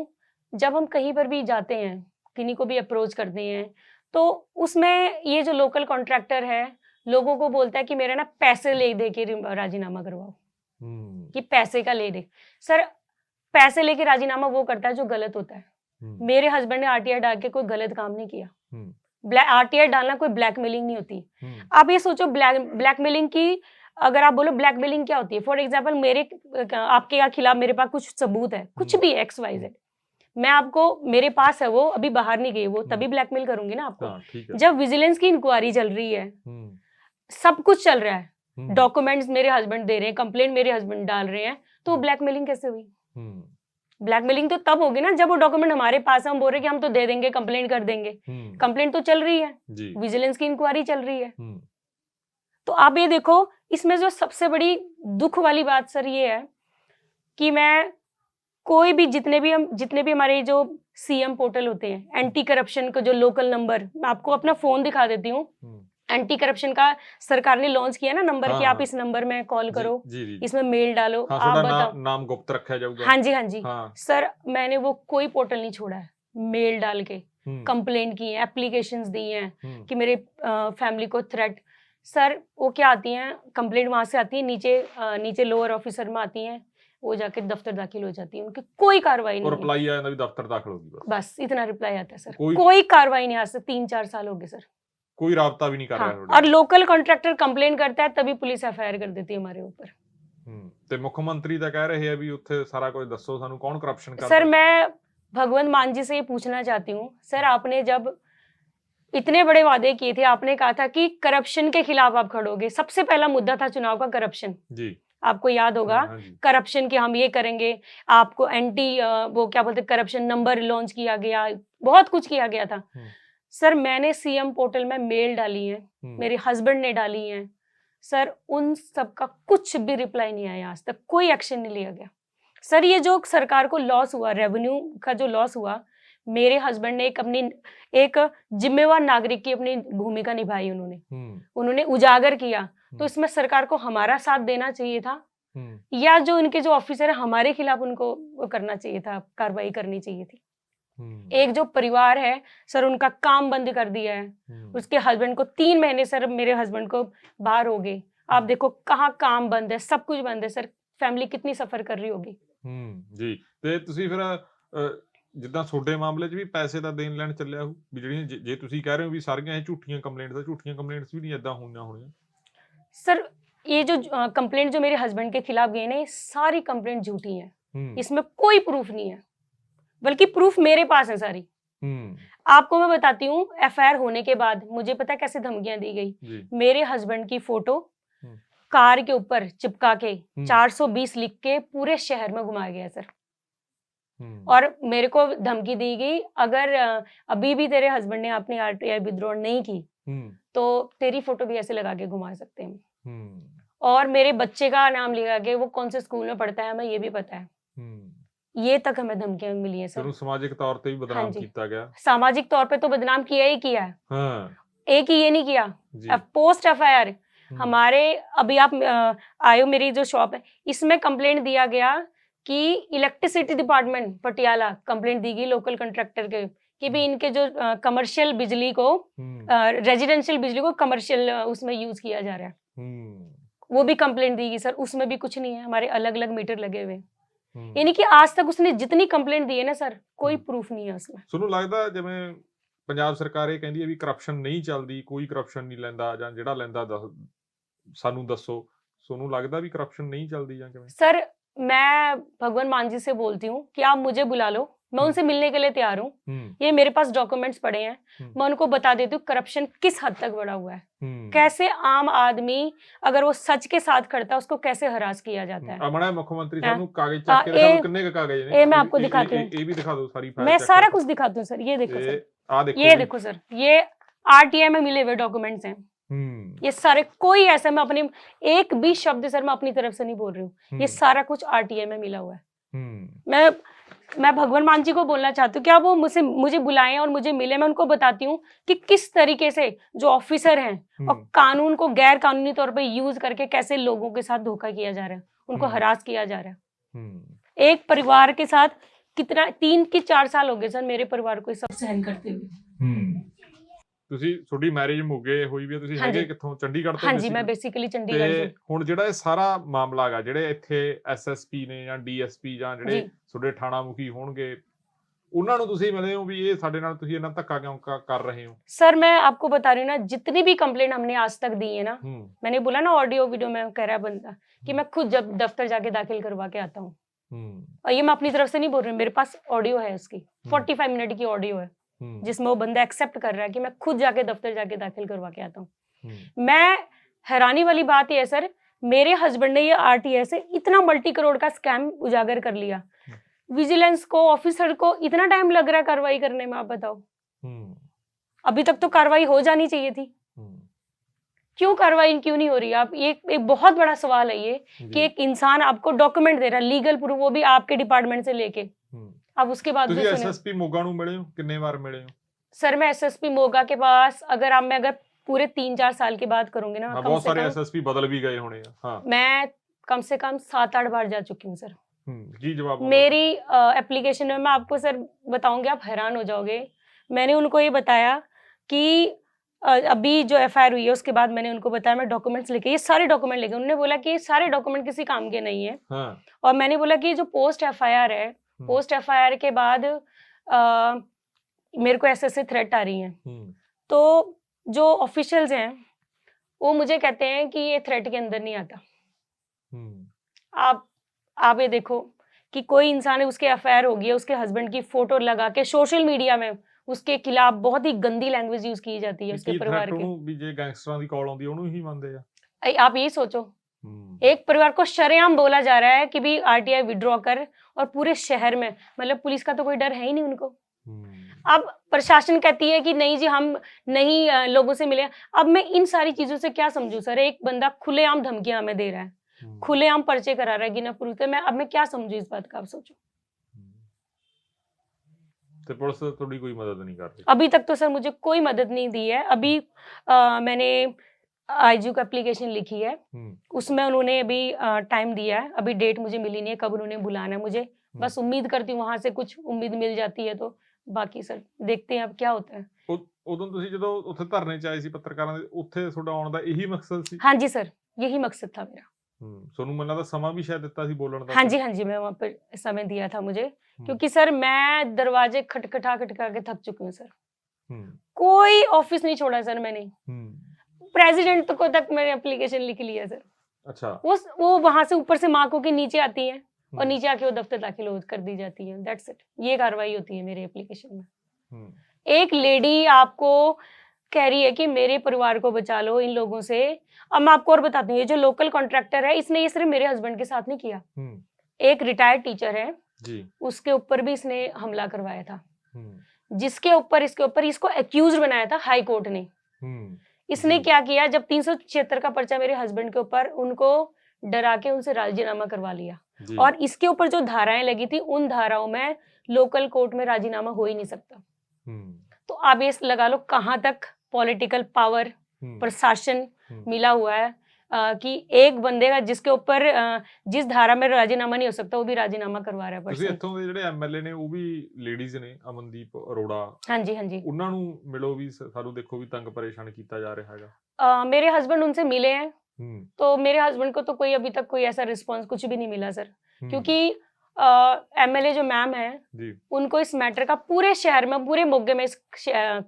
जब हम कहीं पर भी जाते हैं, किन्हीं को भी अप्रोच करते हैं, तो उसमें ये जो लोकल कॉन्ट्रैक्टर है, लोगों को बोलता है कि मेरा ना पैसे ले दे के राजीनामा करवाओ, कि पैसे का ले दे। सर, पैसे लेके राजीनामा वो करता है जो गलत होता है। मेरे हस्बैंड ने आरटीआई डाल के कोई गलत काम नहीं किया। आरटीआई डालना कोई ब्लैकमेलिंग नहीं होती। आप ये सोचो, ब्लैकमेलिंग की अगर आप बोलो ब्लैकमेलिंग क्या होती है, फॉर एग्जाम्पल आपके खिलाफ मेरे पास कुछ सबूत है, कुछ भी XYZ, मैं आपको, मेरे पास है, वो अभी बाहर नहीं गई, वो तभी ब्लैकमेल करूंगी ना आपको। जब विजिलेंस की इंक्वायरी चल रही है, सब कुछ चल रहा है, डॉक्यूमेंट्स मेरे हस्बैंड दे रहे हैं, कंप्लेंट मेरे हस्बैंड डाल रहे हैं, तो ब्लैकमेलिंग कैसे हुई? ब्लैकमेलिंग तो तब होगी ना जब वो डॉक्यूमेंट हमारे पास है, हम बोल रहे हैं कि हम तो दे देंगे, कंप्लेंट कर देंगे। कंप्लेंट तो चल रही है, विजिलेंस की इंक्वायरी चल रही है। तो आप ये देखो, इसमें जो सबसे बड़ी दुख वाली बात सर ये है कि मैं कोई भी जितने भी हमारे जो CM पोर्टल होते हैं, एंटी करप्शन का जो लोकल नंबर, मैं आपको अपना फोन दिखा देती हूँ। एंटी करप्शन का सरकार ने लॉन्च किया ना नंबर, कि आप इस नंबर में कॉल करो, इसमें मेल डालो, आप बताओ, नाम गुप्त रखा जाएगा। हाँ जी। सर, मैंने वो कोई पोर्टल नहीं छोड़ा है, मेल डाल के कंप्लेंट की है, एप्लीकेशंस दी हैं कि मेरे फैमिली को थ्रेट। सर, वो क्या आती हैं, कंप्लेंट वहां से आती है, नीचे लोअर ऑफिसर में आती हैं, वो जाके दफ्तर दाखिल हो जाती है, उनकी कोई कार्रवाई नहीं, रिप्लाई आया ना भी दफ्तर दाखिल होगी, बस इतना रिप्लाई आता है सर। कोई कार्रवाई नहीं, आज से 3-4 साल हो गए सर, कोई राब्ता भी नहीं कर रहा। और लोकल कॉन्ट्रैक्टर कंप्लेंट करता है तभी पुलिस FIR कर देती है हमारे ऊपर। ਤੇ ਮੁੱਖ ਮੰਤਰੀ ਤਾਂ ਕਹਿ ਰਹੇ ਆ ਵੀ ਉੱਥੇ ਸਾਰਾ ਕੁਝ ਦੱਸੋ ਸਾਨੂੰ, ਕੌਣ ਕਰप्शन करता है? सर, मैं भगवंत मान जी से ये पूछना चाहती हूँ, सर आपने जब इतने बड़े वादे किए थे, आपने कहा था कि करप्शन के खिलाफ आप खड़ोगे, सबसे पहला मुद्दा था चुनाव का करप्शन जी, आपको याद होगा। करप्शन के हम ये करेंगे, आपको वो क्या बोलते, करप्शन नंबर लॉन्च किया गया, बहुत कुछ किया गया था। सर, मैंने CM पोर्टल में मेल डाली है, मेरे हस्बैंड ने डाली है सर, उन सब का कुछ भी रिप्लाई नहीं आया, आज तक कोई एक्शन नहीं लिया गया। सर, ये जो सरकार को लॉस हुआ, रेवेन्यू का जो लॉस हुआ, मेरे हस्बैंड ने एक जिम्मेवार नागरिक की अपनी भूमिका निभाई, उन्होंने उजागर किया। तो इसमें सरकार को हमारा साथ देना चाहिए था, या जो इनके जो ऑफिसर है हमारे खिलाफ उनको वो करना चाहिए था, कार्रवाई करनी चाहिए थी। एक जो परिवार है सर, उनका काम बंद कर दिया है, उसके हस्बैंड को 3 महीने सर, मेरे हस्बैंड को बाहर हो गए। आप देखो कहाँ काम बंद है, सब कुछ बंद है सर, फैमिली कितनी सफर कर रही होगी। ਜੀ ਤੇ ਤੁਸੀਂ ਫਿਰ ਜਿੱਦਾਂ ਤੁਹਾਡੇ ਮਾਮਲੇ 'ਚ ਵੀ ਪੈਸੇ ਦਾ ਦੇਣ ਲੈਣ ਚੱਲਿਆ ਹੋ ਵੀ ਜਿਹੜੀਆਂ ਜੇ ਤੁਸੀਂ ਕਹਿ ਰਹੇ ਹੋ ਵੀ ਸਾਰੀਆਂ ਇਹ ਝੂਠੀਆਂ ਕੰਪਲੇਂਟਸ ਵੀ ਨਹੀਂ ਏਦਾਂ ਹੋਣੀਆਂ। सर, ये जो कंप्लेंट जो मेरे हस्बैंड के खिलाफ गई ना, सारी कंप्लेंट झूठी है, इसमें कोई प्रूफ नहीं है, बल्कि प्रूफ मेरे पास है सारी। आपको मैं बताती हूँ, FIR होने के बाद मुझे पता कैसे धमकियां दी गई। मेरे हस्बैंड की फोटो कार के ऊपर चिपका के 420 लिख के पूरे शहर में घुमाया गया सर, और मेरे को धमकी दी गई, अगर अभी भी तेरे हस्बैंड ने अपनी RTI विड्रॉ नहीं की तो तेरी फोटो भी ऐसे लगा के घुमा सकते हैं। और मेरे बच्चे का नाम लिखा के, वो कौन से स्कूल में पढ़ता है हमें ये भी पता है। ये तक हमें धमकियां मिली है सर। सामाजिक तौर पे भी बदनाम किया गया। सामाजिक तौर पे तो बदनाम किया ही किया है। एक ही ये नहीं किया, पोस्ट FIR हमारे, अभी आप आयो, मेरी जो शॉप है इसमें कंप्लेंट दिया गया कि इलेक्ट्रिसिटी डिपार्टमेंट पटियाला कंप्लेंट दी गई लोकल कॉन्ट्रैक्टर के कि भी इनके जो कमर्शियल बिजली को, रेजिडेंशियल बिजली को कमर्शियल उसमें यूज किया जा रहा है, वो भी कंप्लेंट दी गई सर, उसमें भी कुछ नहीं है, हमारे अलग अलग मीटर लगे हुए। यानी कि आज तक उसने जितनी कंप्लेंट दी है ना सर, कोई प्रूफ नहीं है उसमें। ਤੁਹਾਨੂੰ ਲੱਗਦਾ ਜਿਵੇਂ ਪੰਜਾਬ ਸਰਕਾਰ ਇਹ ਕਹਿੰਦੀ ਹੈ ਵੀ ਕਰਪਸ਼ਨ ਨਹੀਂ ਚੱਲਦੀ, ਕੋਈ ਕਰਪਸ਼ਨ ਨਹੀਂ ਲੈਂਦਾ, ਜਾਂ ਜਿਹੜਾ ਲੈਂਦਾ ਸਾਨੂੰ ਦੱਸੋ, ਤੁਹਾਨੂੰ ਲੱਗਦਾ ਵੀ ਕਰਪਸ਼ਨ नहीं चलती ਜਾਂ ਕਿਵੇਂ? सर, मैं भगवान मान जी से बोलती हूँ कि आप मुझे बुला लो, मैं उनसे मिलने के लिए तैयार हूँ, ये मेरे पास डॉक्यूमेंट्स पड़े हैं, मैं उनको बता देती हूँ करप्शन किस हद तक बढ़ा हुआ है, कैसे आम आदमी अगर वो सच के साथ खड़ता है उसको कैसे हरास किया जाता है। हमारा मुख्यमंत्री साहब कागज चेक के दिखाओ, कितने का कागज है, ये मैं आपको दिखाती हूँ, ये भी दिखा दो सारी फाइल, मैं सारा कुछ दिखाती हूँ सर। ये देखो सर, ये देखो सर, ये RTI में मिले हुए डॉक्यूमेंट्स हैं, ये सारे, कोई ऐसा मैं अपने एक भी शब्द सर मैं अपनी तरफ से नहीं बोल रही हूँ, ये सारा कुछ RTI में मिला हुआ है। मैं भगवान मान जी को बोलना चाहती हूँ, क्या वो मुझे बुलाएं और मुझे मिले, मैं उनको बताती हूँ कि किस तरीके से जो ऑफिसर हैं और कानून को गैर कानूनी तौर पे यूज करके कैसे लोगों के साथ धोखा किया जा रहा है, उनको हरास किया जा रहा है। एक परिवार के साथ कितना 3 की 4 साल हो गए सर मेरे परिवार को ये सब सहन करते हुए। ਤੁਸੀਂ ਤੁਹਾਡੀ ਮੈਰਿਜ ਮੁੱਗੇ ਹੋਈ ਵੀ ਤੁਸੀਂ ਹੈਗੇ ਕਿੱਥੋਂ ਚੰਡੀਗੜ੍ਹ ਤੋਂ? ਹਾਂਜੀ ਮੈਂ ਬੇਸਿਕਲੀ ਚੰਡੀਗੜ੍ਹ ਤੋਂ। ਹੁਣ ਜਿਹੜਾ ਇਹ ਸਾਰਾ ਮਾਮਲਾ ਹੈਗਾ ਜਿਹੜੇ ਇੱਥੇ ਐਸਐਸਪੀ ਨੇ ਜਾਂ ਡੀਐਸਪੀ ਜਾਂ ਜਿਹੜੇ ਤੁਹਾਡੇ ਥਾਣਾ ਮੁਖੀ ਹੋਣਗੇ ਉਹਨਾਂ ਨੂੰ ਤੁਸੀਂ ਮਿਲੇ ਹੋ ਵੀ ਇਹ ਸਾਡੇ ਨਾਲ ਤੁਸੀਂ ਇਹਨਾਂ ਧੱਕਾ ਕਿਉਂ कर रहे हो? सर मैं आपको बता रही हूँ ना, जितनी भी कंप्लेंट हमने आज तक दी है ना, मैंने बोला ना ऑडियो वीडियो में कह रहा है बंदा कि मैं खुद जब दफ्तर जाके दाखिल करवा के आता हूँ, और ये मैं अपनी तरफ से नहीं बोल रही हूँ, मेरे पास ऑडियो है उसकी 45 मिनट की ऑडियो है जिसमें वो बंदा एक्सेप्ट कर रहा है कि मैं खुद जाके दफ्तर जाके दाखिल करवा के आता हूँ। मैं हैरानी वाली बात ये है सर, मेरे हस्बैंड ने ये आरटीआई से इतना मल्टी करोड़ का स्कैम उजागर कर लिया, विजिलेंस को ऑफिसर को इतना टाइम लग रहा है कार्रवाई करने में, आप बताओ। अभी तक तो कार्रवाई हो जानी चाहिए थी, क्यों कार्रवाई क्यों नहीं हो रही? आप एक बहुत बड़ा सवाल है ये कि एक इंसान आपको डॉक्यूमेंट दे रहा है, लीगल प्रूफ, वो भी आपके डिपार्टमेंट से लेके, अब उसके बाद ਤੁਸੀਂ ਐਸਐਸਪੀ ਮੋਗਾ ਨੂੰ ਮਿਲੇ ਹੋ? ਕਿੰਨੇ ਵਾਰ मिले हो? सर मैं एसएसपी मोगा के पास अगर पूरे 3-4 साल की बात करूंगी ना, बहुत सारे एसएसपी बदल भी गए होने। हाँ, मैं कम से कम 7-8 बार जा चुकी हूँ सर। जी जवाब मेरी एप्लीकेशन में मैं आपको सर बताऊंगी, आप हैरान हो जाओगे। मैंने उनको ये बताया कि अभी जो एफआईआर हुई है उसके बाद मैंने उनको बताया मैं डॉक्यूमेंट्स लेके, ये सारे डॉक्यूमेंट लेके, उन्होंने बोला कि ये सारे डॉक्यूमेंट किसी काम के नहीं है। हाँ। और मैंने बोला कि जो पोस्ट एफआईआर है, पोस्ट एफआईआर के बाद मेरे को ऐसे थ्रेट आ रही हैं, तो जो ऑफिशियल्स हैं वो मुझे कहते हैं कि ये थ्रेट के अंदर नहीं आता। आप ये देखो कि कोई इंसान है, उसके एफआईआर होगी, उसके हस्बैंड की फोटो लगा के सोशल मीडिया में उसके खिलाफ बहुत ही गंदी लैंग्वेज यूज की जाती है उसके परिवार के। ਵੀ ਜੇ ਗੈਂਗਸਟਰਾਂ ਦੀ ਕਾਲ ਆਉਂਦੀ ਉਹਨੂੰ ਹੀ ਮੰਨਦੇ ਆ। आप यही सोचो, एक परिवार को शरेआम बोला जा रहा है कि भी आरटीआई विड्रॉ कर, और पूरे शहर में मतलब पुलिस का तो कोई डर है ही नहीं उनको। अब प्रशासन कहती है कि नहीं जी हम नहीं लोगों से मिले। अब मैं इन सारी चीजों से क्या समझूं सर? एक बंदा खुलेआम धमकियां हमें दे रहा है, खुलेआम पर्चे करा रहा है गिना पुरुष, अब मैं क्या समझूं इस बात का? आप सोचो। तो पुलिस थोड़ी कोई मदद नहीं कर रही अभी तक तो सर, मुझे कोई मदद नहीं दी है। अभी मैंने आईजी को एप्लीकेशन लिखी है, उसमें उन्होंने अभी टाइम दिया है, अभी डेट मुझे मिली नहीं है कब उन्होंने बुलाना है मुझे। बस उम्मीद करती हूँ वहां से कुछ उम्मीद मिल जाती है, तो बाकी सर देखते हैं अब क्या होता है। ਉਦੋਂ ਤੁਸੀਂ ਜਦੋਂ ਉੱਥੇ ਧਰਨੇ ਚ ਆਏ ਸੀ ਪੱਤਰਕਾਰਾਂ ਦੇ, ਉੱਥੇ ਤੁਹਾਡਾ ਆਉਣ ਦਾ ਇਹੀ ਮਕਸਦ ਸੀ? हाँ जी सर, यही मकसद था मेरा। ਤੁਹਾਨੂੰ ਮੈਨੂੰ ਲੱਗਦਾ ਸਮਾਂ ਵੀ ਸ਼ਾयद ਦਿੱਤਾ ਸੀ ਬੋਲਣ ਦਾ। हाँ जी, मैं वहाँ पर समय दिया था मुझे, क्योंकि सर मैं दरवाजे खटखटा के थक चुकी हूँ सर। कोई ऑफिस नहीं छोड़ा सर मैंने, प्रेसिडेंट को तक मैंने एप्लीकेशन लिख लिया सर। अच्छा, वो वहां से ऊपर से मार्कों के नीचे आती है और नीचे आके वो दफ्तर दाखिल कर दी जाती है। दैट्स इट, ये कार्रवाई होती है मेरे एप्लीकेशन में। एक लेडी आपको कह रही है कि मेरे परिवार को बचा लो इन लोगों से। अब मैं आपको और बताती हूँ, ये जो लोकल कॉन्ट्रैक्टर है इसने ये सिर्फ मेरे हस्बैंड के साथ नहीं किया, एक रिटायर्ड टीचर है जी, उसके ऊपर भी इसने हमला करवाया था, जिसके ऊपर इसको एक्यूज बनाया था हाई कोर्ट ने। इसने क्या किया, जब 376 का पर्चा मेरे हस्बैंड के ऊपर, उनको डरा के उनसे राजीनामा करवा लिया, और इसके ऊपर जो धाराएं लगी थी उन धाराओं में लोकल कोर्ट में राजीनामा हो ही नहीं सकता। तो आप ये लगा लो कहां तक पॉलिटिकल पावर, प्रशासन मिला हुआ है कि एक बंदे का जिसके ऊपर जिस धारा में राजीनामा नहीं हो सकता वो भी राजीनामा करवा रहा है। ਤੁਸੀਂ ਇੱਥੋਂ ਦੇ ਜਿਹੜੇ ਐਮਐਲਏ ਨੇ ਉਹ ਵੀ ਲੇਡੀਜ਼ ਨੇ, ਅਮਨਦੀਪ ਅਰੋੜਾ। हाँ जी, ਉਹਨਾਂ ਨੂੰ ਮਿਲੋ ਵੀ, ਸਾਨੂੰ ਦੇਖੋ ਵੀ ਤੰਗ परेशान ਕੀਤਾ जा रहा हैगा। मेरे हस्बैंड उनसे मिले हैं, तो मेरे हस्बैंड को तो कोई अभी तक कोई ऐसा रिस्पॉन्स कुछ भी नहीं मिला सर, क्योंकि एमएलए जो मैम है उनको इस मैटर का पूरे शहर में, पूरे मोगे में इस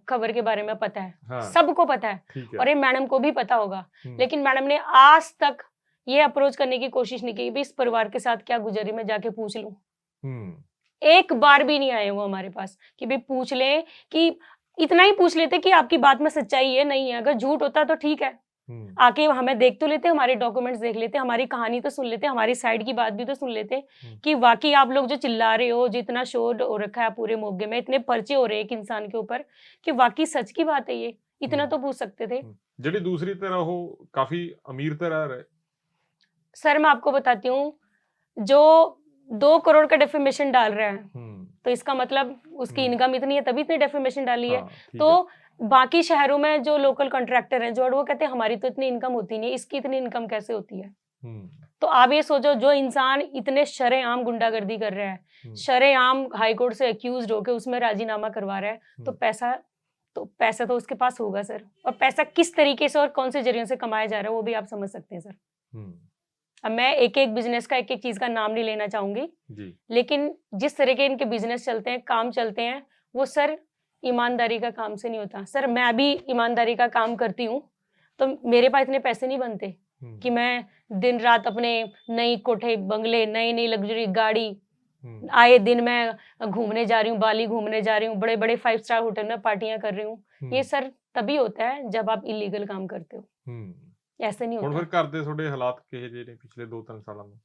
खबर के बारे में पता है। हाँ, सबको पता है, और ये मैडम को भी पता होगा, लेकिन मैडम ने आज तक ये अप्रोच करने की कोशिश नहीं की भी इस परिवार के साथ क्या गुजरी, मैं जाके पूछ लूं। एक बार भी नहीं आए वो हमारे पास कि भाई पूछ ले, कि इतना ही पूछ लेते कि आपकी बात में सच्चाई है नहीं है, अगर झूठ होता तो ठीक है, आके हमें देख तो लेते, हमारे डॉक्यूमेंट्स देख लेते, हमारी कहानी तो सुन लेते, हमारी साइड की बात भी तो सुन लेते कि वाकई आप लोग जो चिल्ला रहे हो, जितना शोर हो रखा है पूरे मोगे में, इतने पर्चे हो रहे हैं एक इंसान के ऊपर, कि वाकई सच की बात है ये, इतना तो पूछ सकते थे। जेडी दूसरी तरह हो काफी अमीर तरह रहे सर, मैं आपको बताती हूँ, जो 2 करोड़ का डेफेमेशन डाल रहा है तो इसका मतलब उसकी इनकम इतनी है तभी इतनी डेफेमेशन डाली है। तो बाकी शहरों में जो लोकल कॉन्ट्रैक्टर हैं, जो वो कहते हैं हमारी तो इतनी इनकम होती नहीं है, इसकी इतनी इनकम कैसे होती है? तो आप ये सोचो, जो इंसान इतने शरेआम गुंडागर्दी कर रहा है, शरेआम हाईकोर्ट से अक्यूज होके उसमें राजीनामा करवा रहा है, तो पैसा तो उसके पास होगा सर। और पैसा किस तरीके से और कौन से जरिए से कमाया जा रहा है वो भी आप समझ सकते हैं सर। अब मैं एक एक बिजनेस का, एक एक चीज का नाम नहीं लेना चाहूंगी, लेकिन जिस तरह के इनके बिजनेस चलते हैं, काम चलते हैं, वो सर ईमानदारी का काम से नहीं होता सर। मैं अभी ईमानदारी का काम करती हूँ, तो मेरे पास इतने पैसे नहीं बनते कि मैं दिन रात अपने नई कोठे बंगले, नई नई लग्जरी गाड़ी, आए दिन मैं घूमने जा रही हूँ, बाली घूमने जा रही हूँ, बड़े बड़े 5 स्टार होटल में पार्टियां कर रही हूँ। ये सर तभी होता है जब आप इलीगल काम करते हो, ऐसे नहीं होता। फिर करते थोड़े हालात कहे जे ने पिछले 2-3 सालों में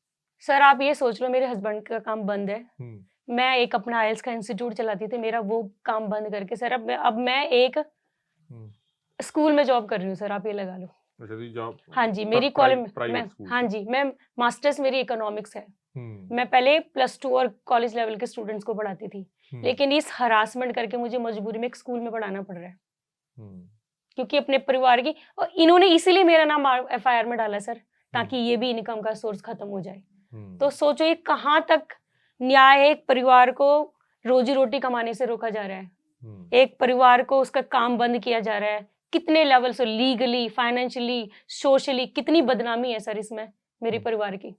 सर आप ये सोच लो, मेरे हस्बैंड का काम बंद है, मैं एक अपना आइल्स का इंस्टीट्यूट चलाती थी, मेरा वो काम बंद करके सर अब मैं एक स्कूल में जॉब कर रही हूँ सर, आप ये लगा लो। जॉब? हाँ जी, मेरी हाँ जी, मैं मास्टर्स मेरी इकोनॉमिक्स है। मैं पहले +2 और कॉलेज लेवल के स्टूडेंट्स को पढ़ाती थी, लेकिन इस हरासमेंट करके मुझे मजबूरी में एक स्कूल में पढ़ाना पड़ रहा है, क्योंकि अपने परिवार की, और इन्होंने इसीलिए मेरा नाम FIR में डाला सर, ताकि ये भी इनकम का सोर्स खत्म हो जाए। तो सोचो ये कहाँ तक न्याय है, एक परिवार को रोजी रोटी कमाने से रोका जा रहा है, एक परिवार को उसका काम बंद किया जा रहा है, कितने लेवल से, लीगली, फाइनेंशियली, सोशली कितनी बदनामी है सर इसमें मेरे परिवार की।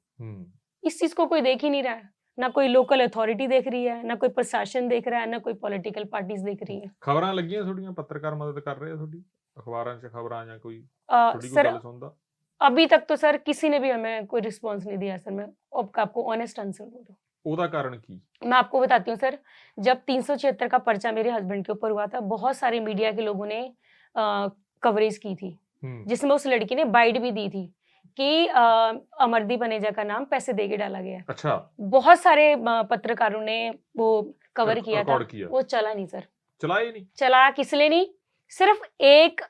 इस चीज को कोई देख ही नहीं रहा है, ना कोई लोकल अथॉरिटी देख रही है, ना कोई प्रशासन देख रहा है, ना कोई पॉलिटिकल पार्टीज देख रही है। खबरां लगियां थोड़ियां, पत्रकार मदद कर रहे हैं थोड़ी, अखबारां च खबरां या कोई थोड़ी कोई गल सुनदा? अभी तक तो सर किसी ने भी हमें कोई रिस्पॉन्स नहीं दिया सर। मैं आपको ऑनेस्ट आंसर दूं तो ओदा कारण की मैं आपको बताती हूँ सर। जब 376 का पर्चा मेरे हस्बैंड के ऊपर हुआ था, बहुत सारे मीडिया के लोगों ने कवरेज की थी, जिसमें उस लड़की ने बाइट भी दी थी कि अमरदीप अनेजा का नाम पैसे देके डाला गया। अच्छा। बहुत सारे पत्रकारों ने वो कवर किया था, वो चला नहीं सर। चला ही नहीं? चला किस लिए नहीं, सिर्फ एक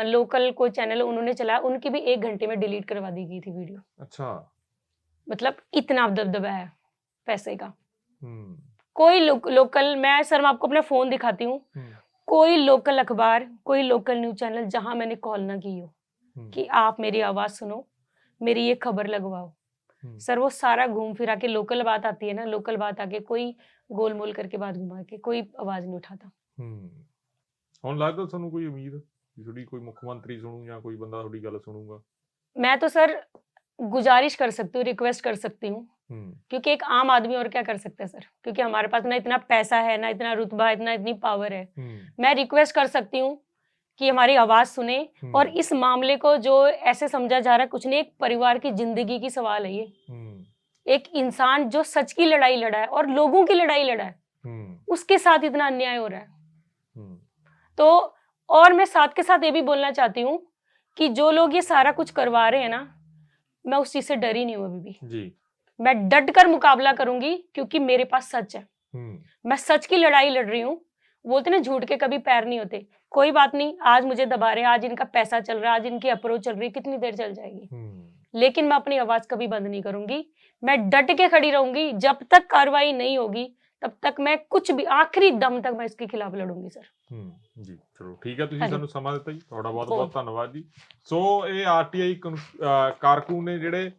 लोकल कोई चैनल उन्होंने चलाया, उनकी भी 1 घंटे में डिलीट करवा दी गई थी वीडियो। अच्छा। मतलब इतना दबदबा है पैसे का। कोई लोकल, मैं सर मैं आपको अपना फोन दिखाती हूँ, कोई लोकल अखबार, कोई लोकल न्यूज चैनल जहां मैंने कॉल ना की हो कि आप मेरी आवाज सुनो, मेरी ये खबर लगवाओ, सर वो सारा घूम फिरा के लोकल बात आती है ना, लोकल बात आके कोई गोलमोल करके बात घुमा के कोई आवाज नहीं उठाता। ਹੁਣ ਲੱਗਦਾ ਤੁਹਾਨੂੰ ਕੋਈ ਉਮੀਦ ਜਿਹੜੀ ਕੋਈ ਮੁੱਖ ਮੰਤਰੀ ਸੁਣੂ ਜਾਂ ਕੋਈ ਬੰਦਾ ਤੁਹਾਡੀ ਗੱਲ ਸੁਣੂਗਾ? मैं तो सर गुजारिश कर सकती हूँ, रिक्वेस्ट कर सकती हूँ, क्योंकि एक आम आदमी और क्या कर सकता है सर, क्योंकि हमारे पास ना इतना पैसा है, ना इतना रुतबा, इतनी पावर है। मैं रिक्वेस्ट कर सकती हूँ कि हमारी आवाज सुने, और इस मामले को जो ऐसे समझा जा रहा है, कुछ नहीं, एक परिवार की जिंदगी की सवाल है ये। एक इंसान जो सच की लड़ाई लड़ा है और लोगों की लड़ाई लड़ा है, उसके साथ इतना अन्याय हो रहा है। तो और मैं साथ के साथ ये भी बोलना चाहती हूँ कि जो लोग ये सारा कुछ करवा रहे हैं ना, मैं उस चीज से डरी नहीं हूँ अभी भी जी। मैं डट कर मुकाबला करूंगी, क्योंकि मेरे पास सच है। मैं सच की लड़ाई लड़ रही हूँ। बोलते ना झूठ के कभी पैर नहीं होते। कोई बात नहीं, आज मुझे दबा रहे, आज इनका पैसा चल रहा है, आज इनकी अप्रोच चल रही है, कितनी देर चल जाएगी, लेकिन मैं अपनी आवाज कभी बंद नहीं करूंगी। मैं डट के खड़ी रहूंगी, जब तक कार्रवाई नहीं होगी तब तक मैं कुछ भी, आखिरी दम तक मैं इसके खिलाफ लड़ूंगी सर। जी चलो ठीक है, ਤੁਸੀਂ ਸਾਨੂੰ ਸਮਾਂ ਦਿੱਤਾ ਜੀ, ਤੁਹਾਡਾ ਬਹੁਤ ਬਹੁਤ ਧੰਨਵਾਦ ਜੀ। ਸੋ ਇਹ ਆਰਟੀਆਈ ਕਾਰਕੂਨ ਨੇ ਜਿਹੜੇ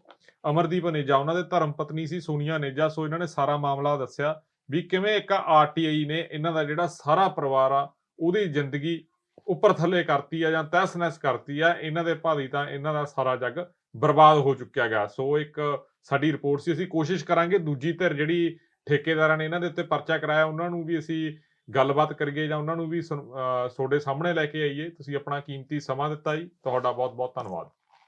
ਅਮਰਦੀਪ ਅਨੇਜਾ, ਉਹਨਾਂ ਦੇ ਧਰਮ ਪਤਨੀ ਸੀ ਸੋਨੀਆ ਅਨੇਜਾ। ਸੋ ਇਹਨਾਂ ਨੇ ਸਾਰਾ ਮਾਮਲਾ ਦੱਸਿਆ ਵੀ ਕਿਵੇਂ ਇੱਕ ਆਰਟੀਆਈ ਨੇ ਇਹਨਾਂ ਦਾ ਜਿਹੜਾ ਸਾਰਾ ਪਰਿਵਾਰ ਆ ਉਹਦੀ ਜ਼ਿੰਦਗੀ ਉੱਪਰ ਥੱਲੇ ਕਰਤੀ ਆ ਜਾਂ ਤਹਿਸ ਨਹਿਸ ਕਰਤੀ ਆ। ਇਹਨਾਂ ਦੇ ਭਾਦੀ ਤਾਂ ਇਹਨਾਂ ਦਾ ਸਾਰਾ ਜੱਗ ਬਰਬਾਦ ਹੋ ਚੁੱਕਿਆ ਗਿਆ। ਸੋ ਇੱਕ ਸਾਡੀ ਰਿਪੋਰਟ ਸੀ, ਅਸੀਂ ਕੋਸ਼ਿਸ਼ ਕਰਾਂਗੇ ਦੂਜੀ ਧਿਰ ਜਿਹੜੀ ਠੇਕੇਦਾਰਾਂ ਨੇ ਇਹਨਾਂ ਦੇ ਉੱਤੇ ਪਰਚਾ ਕਰਾਇਆ ਉਹਨਾਂ ਨੂੰ ਵੀ ਅਸੀਂ ਗੱਲਬਾਤ ਕਰੀਏ ਜਾਂ ਉਹਨਾਂ ਨੂੰ ਵੀ ਤੁਹਾਡੇ ਸਾਹਮਣੇ ਲੈ ਕੇ ਆਈਏ। ਤੁਸੀਂ ਆਪਣਾ ਕੀਮਤੀ ਸਮਾਂ ਦਿੱਤਾ ਜੀ, ਤੁਹਾਡਾ ਬਹੁਤ ਬਹੁਤ ਧੰਨਵਾਦ।